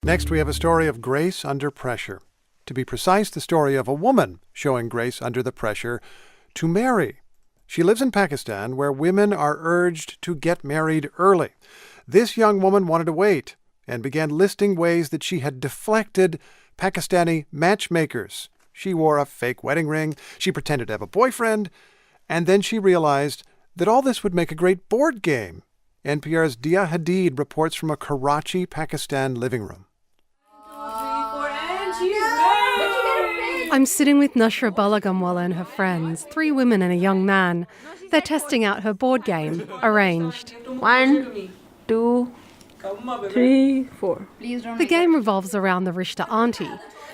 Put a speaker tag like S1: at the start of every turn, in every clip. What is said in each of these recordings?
S1: Next, we have a story of grace under pressure. To be precise, the story of a woman showing grace under the pressure to marry. She lives in Pakistan, where women are urged to get married early. This young woman wanted to wait and began listing ways that she had deflected Pakistani matchmakers. She wore a fake wedding ring, she pretended to have a boyfriend, and then she realized that all this would make a great board game. NPR's Dia Hadid reports from a Karachi, Pakistan living room.
S2: I'm sitting with Nushra Balagamwala and her friends, 3 women and a young man. They're testing out her board game, Arranged.
S3: 1, 2, 3, 4.
S2: The game revolves around the Rishta auntie.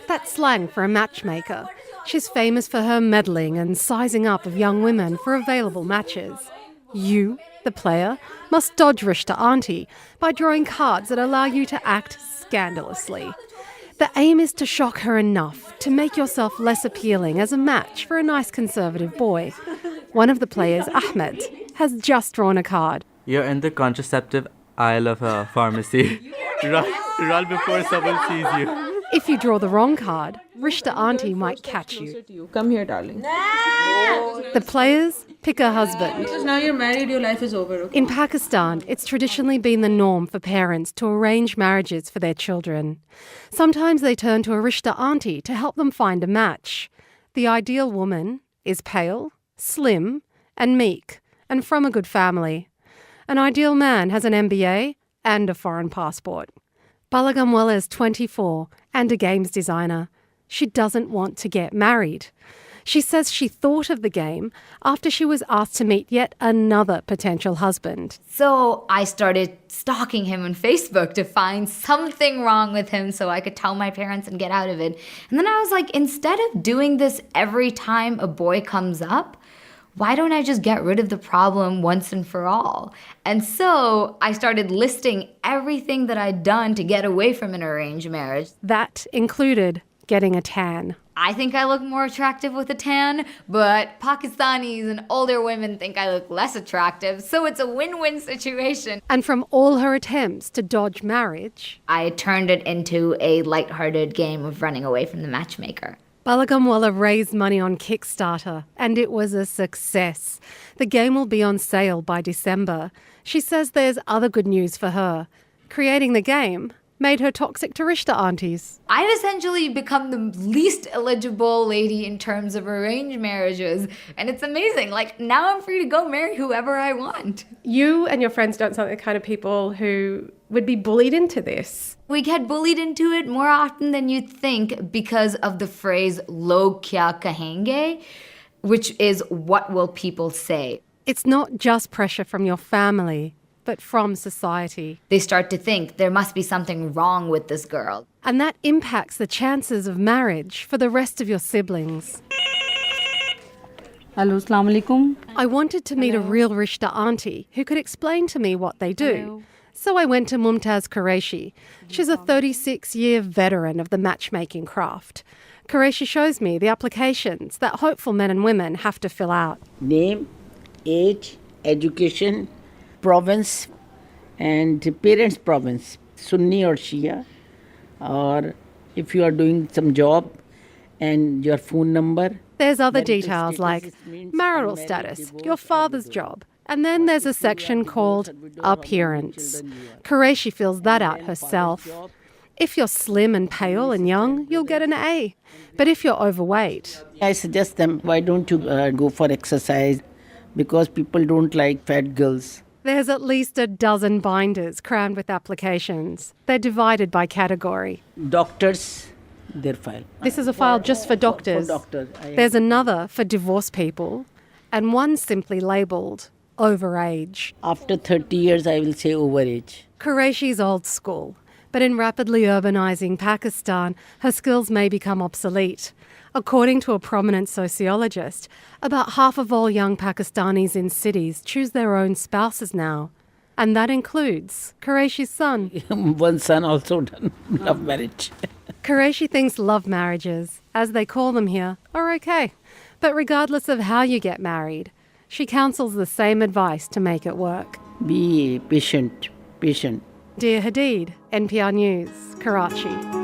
S2: That's slang for a matchmaker. She's famous for her meddling and sizing up of young women for available matches. You, the player, must dodge Rishta auntie by drawing cards that allow you to act scandalously. The aim is to shock her enough to make yourself less appealing as a match for a nice conservative boy. One of the players, Ahmed, has just drawn a card.
S4: You're in the contraceptive aisle of a pharmacy. Run before someone sees you.
S2: If you draw the wrong card, Rishta auntie might catch you.
S3: Come here, darling.
S2: The players pick a husband.
S3: Because now you're married, your life is over. Okay?
S2: In Pakistan, it's traditionally been the norm for parents to arrange marriages for their children. Sometimes they turn to a Rishta auntie to help them find a match. The ideal woman is pale, slim, and meek, and from a good family. An ideal man has an MBA and a foreign passport. Balagamwala is 24 and a games designer. She doesn't want to get married. She says she thought of the game after she was asked to meet yet another potential husband.
S5: So I started stalking him on Facebook to find something wrong with him so I could tell my parents and get out of it. And then I was like, instead of doing this every time a boy comes up, why don't I just get rid of the problem once and for all? And so I started listing everything that I'd done to get away from an arranged marriage.
S2: That included getting a tan.
S5: I think I look more attractive with a tan, but Pakistanis and older women think I look less attractive, so it's a win-win situation.
S2: And from all her attempts to dodge marriage,
S5: I turned it into a lighthearted game of running away from the matchmaker.
S2: Balagamwala raised money on Kickstarter, and it was a success. The game will be on sale by December. She says there's other good news for her. Creating the game made her toxic to Rishta aunties.
S5: I'd essentially become the least eligible lady in terms of arranged marriages, and it's amazing. Like, now I'm free to go marry whoever I want.
S6: You and your friends don't sound like the kind of people who would be bullied into this.
S5: We get bullied into it more often than you'd think because of the phrase "log kya kahenge," which is what will people say.
S2: It's not just pressure from your family, but from society.
S5: They start to think there must be something wrong with this girl.
S2: And that impacts the chances of marriage for the rest of your siblings.
S3: Hello, assalamu alaikum.
S2: I wanted to meet a real Rishta auntie who could explain to me what they do.
S3: Hello.
S2: So I went to Mumtaz Qureshi. She's a 36-year veteran of the matchmaking craft. Qureshi shows me the applications that hopeful men and women have to fill out.
S7: Name, age, education, province, and parents' province, Sunni or Shia, or if you are doing some job, and your phone number.
S2: There's other
S7: Marital
S2: details
S7: status,
S2: like
S7: it means
S2: marital
S7: unmarried,
S2: status,
S7: divorced,
S2: your
S7: or
S2: father's
S7: widowed.
S2: job, and then there's a section called appearance. Qureshi fills that out herself. If you're slim and pale and young, you'll get an A. But if you're overweight...
S7: I suggest them, why don't you go for exercise? Because people don't like fat girls.
S2: There's at least a dozen binders crammed with applications. They're divided by category.
S7: Doctors, their file.
S2: This is a file just for doctors.
S7: For doctors.
S2: There's another for divorced people, and one simply labelled overage.
S7: After 30 years, I will say overage.
S2: Qureshi's old school, but in rapidly urbanising Pakistan, her skills may become obsolete. According to a prominent sociologist, about half of all young Pakistanis in cities choose their own spouses now. And that includes Qureshi's son.
S7: One son also done love marriage.
S2: Qureshi thinks love marriages, as they call them here, are okay. But regardless of how you get married, she counsels the same advice to make it work.
S7: Be patient.
S2: Dear Hadid, NPR News, Karachi.